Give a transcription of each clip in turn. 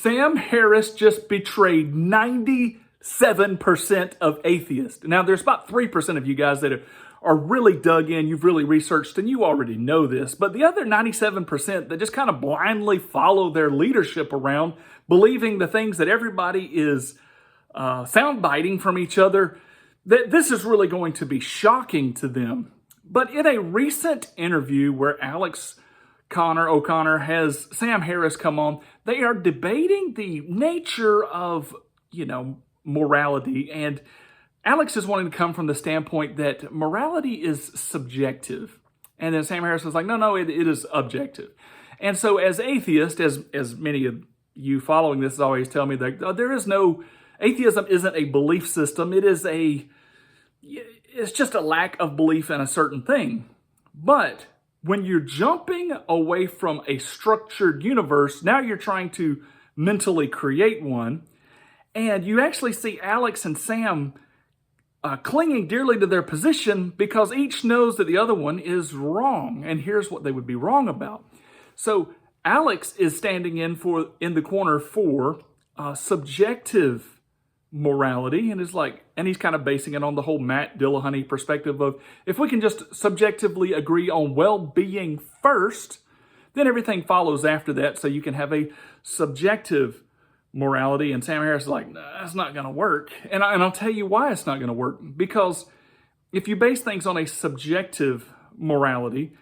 Sam Harris just betrayed 97% of atheists. Now, there's about 3% of you guys that are really dug in, you've really researched, and you already know this. But the other 97% that just kind of blindly follow their leadership around, believing the things that everybody is soundbiting from each other, that this is really going to be shocking to them. But in a recent interview where Alex O'Connor has Sam Harris come on, they are debating the nature of, morality. And Alex is wanting to come from the standpoint that morality is subjective. And then Sam Harris was like, no, it is objective. And so as atheist, as many of you following this always tell me, that atheism isn't a belief system. It's just a lack of belief in a certain thing. But when you're jumping away from a structured universe, now you're trying to mentally create one. And you actually see Alex and Sam clinging dearly to their position because each knows that the other one is wrong. And here's what they would be wrong about. So Alex is standing in the corner for subjective morality, and he's kind of basing it on the whole Matt Dillahunty perspective of, if we can just subjectively agree on well-being first, then everything follows after that, so you can have a subjective morality. And Sam Harris is like, nah, that's not going to work. And I'll tell you why it's not going to work. Because if you base things on a subjective morality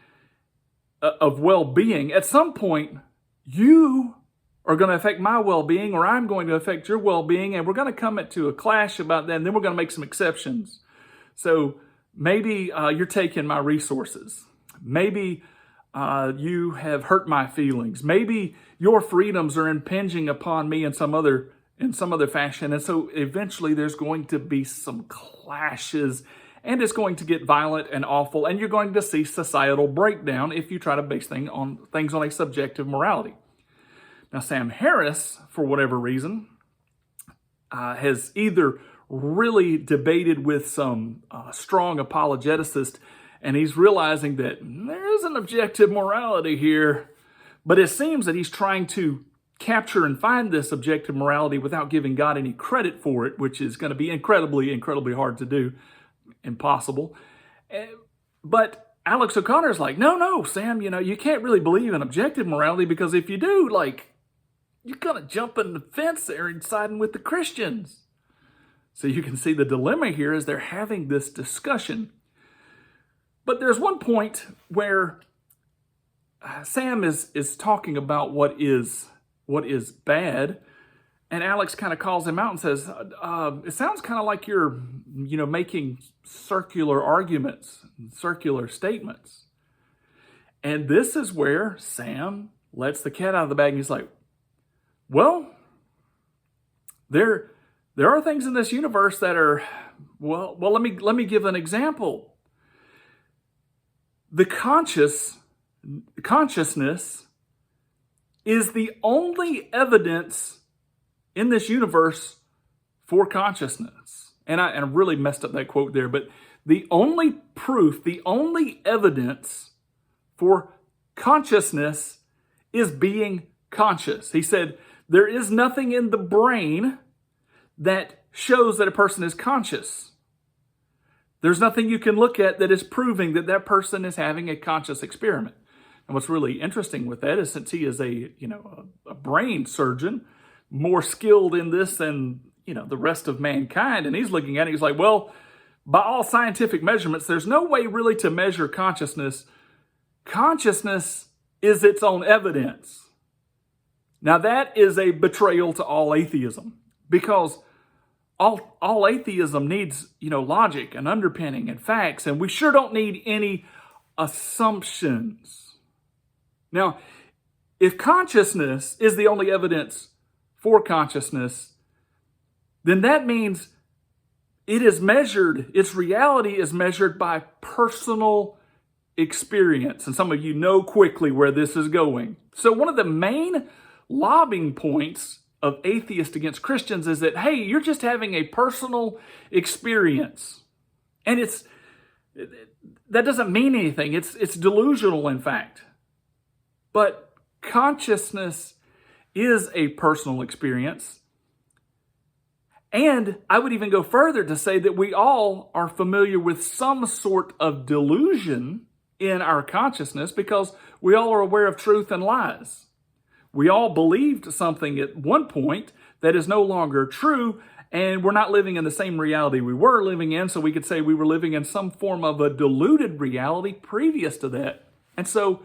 of well-being, at some point, you are going to affect my well-being, or I'm going to affect your well-being, and we're going to come into a clash about that, and then we're going to make some exceptions. So maybe you're taking my resources. Maybe you have hurt my feelings. Maybe your freedoms are impinging upon me in some other fashion. And so eventually there's going to be some clashes, and it's going to get violent and awful, and you're going to see societal breakdown if you try to base things on a subjective morality. Now, Sam Harris, for whatever reason, has either really debated with some strong apologeticists, and he's realizing that there is an objective morality here, but it seems that he's trying to capture and find this objective morality without giving God any credit for it, which is going to be incredibly, incredibly hard to do, impossible. But Alex O'Connor is like, no, Sam, you can't really believe in objective morality, because if you do, you're going to jump in the fence there and siding with the Christians. So you can see the dilemma here as they're having this discussion. But there's one point where Sam is talking about what is bad, and Alex kind of calls him out and says, it sounds kind of like you're, making circular arguments, circular statements. And this is where Sam lets the cat out of the bag, and he's like, well, there are things in this universe that are, well, let me give an example. The consciousness is the only evidence in this universe for consciousness. And I really messed up that quote there, but the only proof, the only evidence for consciousness is being conscious. He said, there is nothing in the brain that shows that a person is conscious. There's nothing you can look at that is proving that that person is having a conscious experiment. And what's really interesting with that is, since he is a brain surgeon, more skilled in this than, the rest of mankind, and he's looking at it, he's like, well, by all scientific measurements, there's no way really to measure consciousness. Consciousness is its own evidence. Now that is a betrayal to all atheism, because all atheism needs, logic and underpinning and facts, and we sure don't need any assumptions. Now, if consciousness is the only evidence for consciousness, then that means its reality is measured by personal experience. And some of you know quickly where this is going. So one of the main lobbying points of atheists against Christians is that, hey, you're just having a personal experience. And that doesn't mean anything. It's delusional, in fact. But consciousness is a personal experience. And I would even go further to say that we all are familiar with some sort of delusion in our consciousness because we all are aware of truth and lies. We all believed something at one point that is no longer true, and we're not living in the same reality we were living in, so we could say we were living in some form of a deluded reality previous to that. And so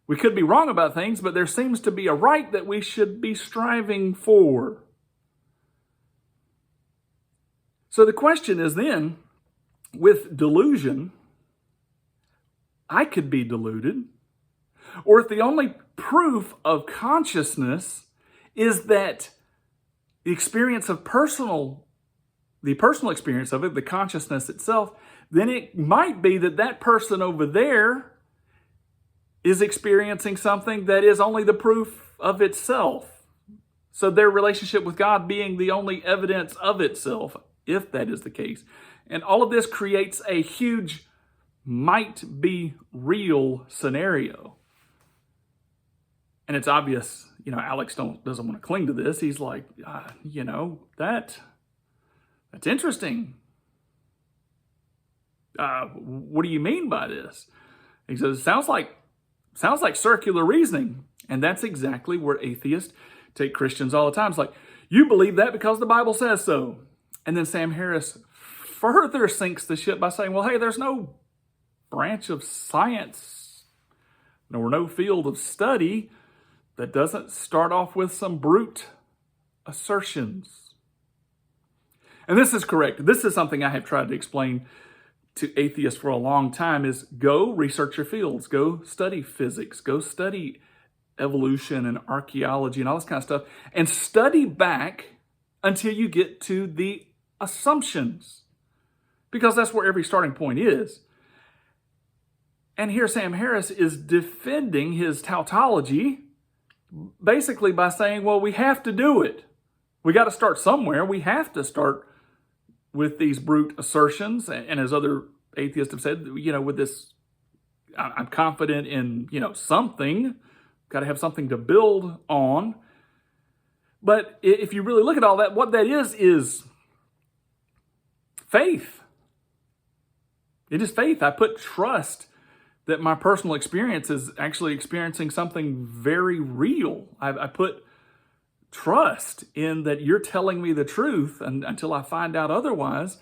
we could be wrong about things, but there seems to be a right that we should be striving for. So the question is then, with delusion, I could be deluded, or if the only proof of consciousness is that the personal experience of it, the consciousness itself, then it might be that that person over there is experiencing something that is only the proof of itself. So their relationship with God being the only evidence of itself, if that is the case. And all of this creates a huge might be real scenario. And it's obvious, Alex doesn't want to cling to this. He's like, that's interesting. What do you mean by this? He says, it sounds like circular reasoning. And that's exactly where atheists take Christians all the time. It's like, you believe that because the Bible says so. And then Sam Harris further sinks the ship by saying, well, hey, there's no branch of science nor no field of study that doesn't start off with some brute assertions. And this is correct. This is something I have tried to explain to atheists for a long time is go research your fields, go study physics, go study evolution and archaeology and all this kind of stuff, and study back until you get to the assumptions, because that's where every starting point is. And here Sam Harris is defending his tautology basically by saying, well, we have to do it. We got to start somewhere. We have to start with these brute assertions. And as other atheists have said, with this, I'm confident in, something. Got to have something to build on. But if you really look at all that, what that is faith. It is faith. I put trust that my personal experience is actually experiencing something very real. I put trust in that you're telling me the truth until I find out otherwise,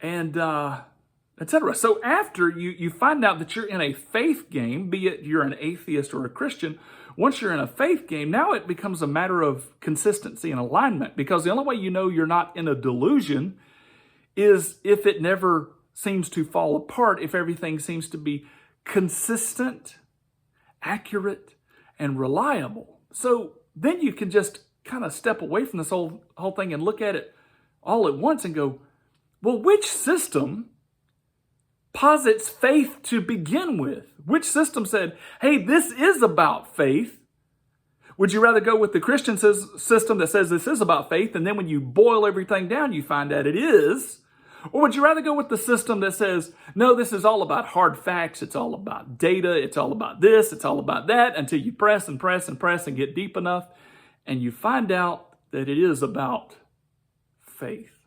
and etc. So after you find out that you're in a faith game, be it you're an atheist or a Christian, once you're in a faith game, now it becomes a matter of consistency and alignment, because the only way you know you're not in a delusion is if it never seems to fall apart, if everything seems to be consistent, accurate, and reliable. So then you can just kind of step away from this whole thing and look at it all at once and go, well, which system posits faith to begin with? Which system said, hey, this is about faith? Would you rather go with the Christian system that says this is about faith, and then when you boil everything down, you find out it is? Or would you rather go with the system that says, no, this is all about hard facts, it's all about data, it's all about this, it's all about that, until you press and press and press and get deep enough, and you find out that it is about faith?